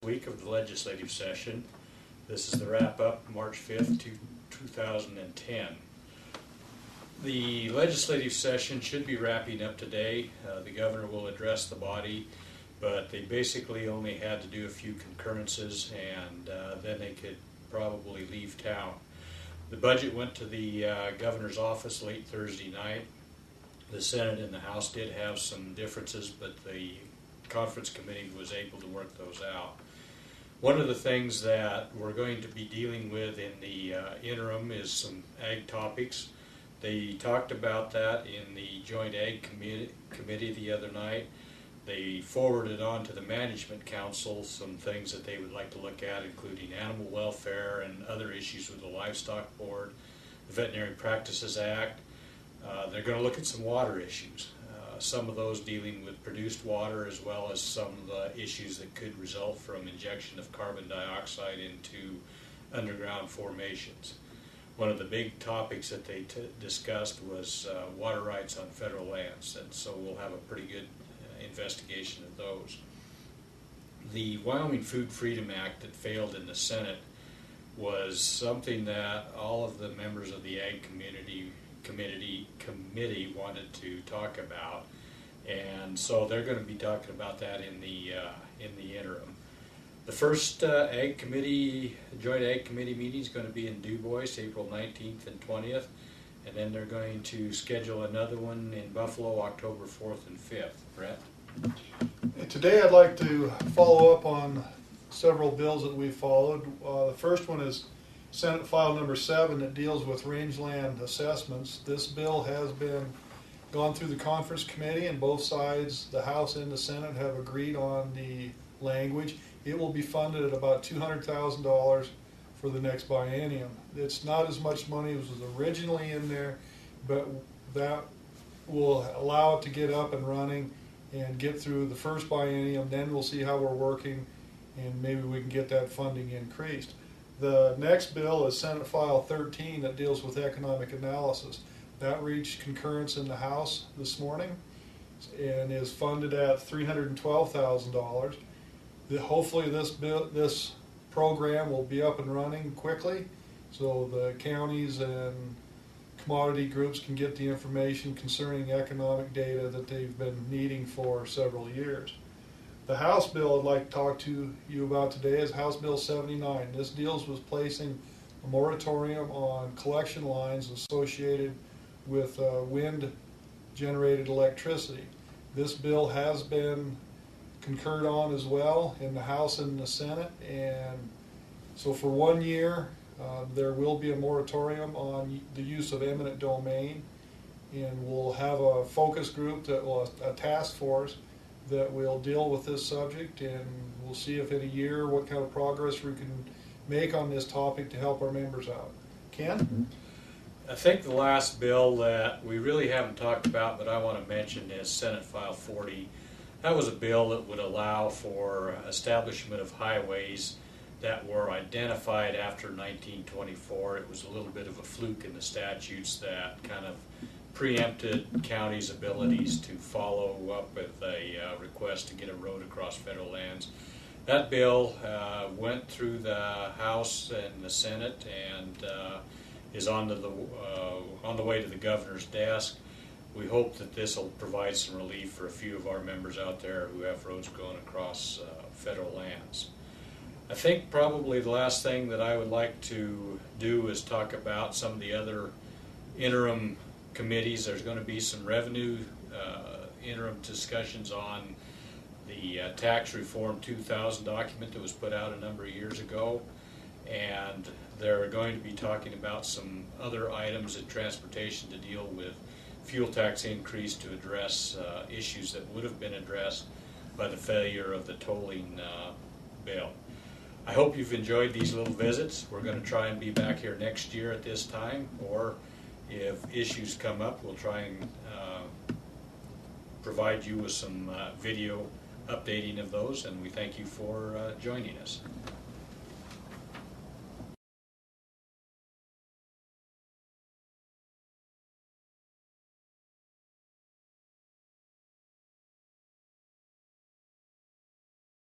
Week of the legislative session. This is the wrap-up, March 5th, 2010. The legislative session should be wrapping up today. The governor will address the body, but they basically only had to do a few concurrences, and then they could probably leave town. The budget went to the governor's office late Thursday night. The Senate and the House did have some differences, but the conference committee was able to work those out. One of the things that we're going to be dealing with in the interim is some ag topics. They talked about that in the Joint Ag Committee the other night. They forwarded on to the Management Council some things that they would like to look at, including animal welfare and other issues with the Livestock Board, the Veterinary Practices Act. They're going to look at some water issues. Some of those dealing with produced water, as well as some of the issues that could result from injection of carbon dioxide into underground formations. One of the big topics that they discussed was water rights on federal lands, and so we'll have a pretty good investigation of those. The Wyoming Food Freedom Act that failed in the Senate was something that all of the members of the Ag Committee wanted to talk about, and so they're going to be talking about that in the interim. The first Joint Ag Committee meeting is going to be in Du Bois, April 19th and 20th, and then they're going to schedule another one in Buffalo, October 4th and 5th. Brett? Today I'd like to follow up on several bills that we've followed. The first one is Senate File Number 7 that deals with rangeland assessments. This bill has been gone through the conference committee, and both sides, the House and the Senate, have agreed on the language. It will be funded at about $200,000 for the next biennium. It's not as much money as was originally in there, but that will allow it to get up and running and get through the first biennium. Then we'll see how we're working, and maybe we can get that funding increased. The next bill is Senate File 13 that deals with economic analysis. That reached concurrence in the House this morning and is funded at $312,000. Hopefully this program will be up and running quickly so the counties and commodity groups can get the information concerning economic data that they've been needing for several years. The House bill I'd like to talk to you about today is House Bill 79. This deals with placing a moratorium on collection lines associated with wind-generated electricity. This bill has been concurred on as well in the House and the Senate, and so for 1 year there will be a moratorium on the use of eminent domain, and we'll have a focus group, a task force that will deal with this subject, and we'll see if in a year what kind of progress we can make on this topic to help our members out. Ken? I think the last bill that we really haven't talked about, but I want to mention, is Senate File 40. That was a bill that would allow for establishment of highways that were identified after 1924. It was a little bit of a fluke in the statutes that kind of preempted counties' abilities to follow up with a request to get a road across federal lands. That bill went through the House and the Senate and is on the way to the governor's desk. We hope that this will provide some relief for a few of our members out there who have roads going across federal lands. I think probably the last thing that I would like to do is talk about some of the other interim committees. There's going to be some revenue interim discussions on the Tax Reform 2000 document that was put out a number of years ago, and they're going to be talking about some other items in transportation to deal with fuel tax increase to address issues that would have been addressed by the failure of the tolling bill. I hope you've enjoyed these little visits. We're going to try and be back here next year at this time, or if issues come up, we'll try and provide you with some video updating of those, and we thank you for joining us.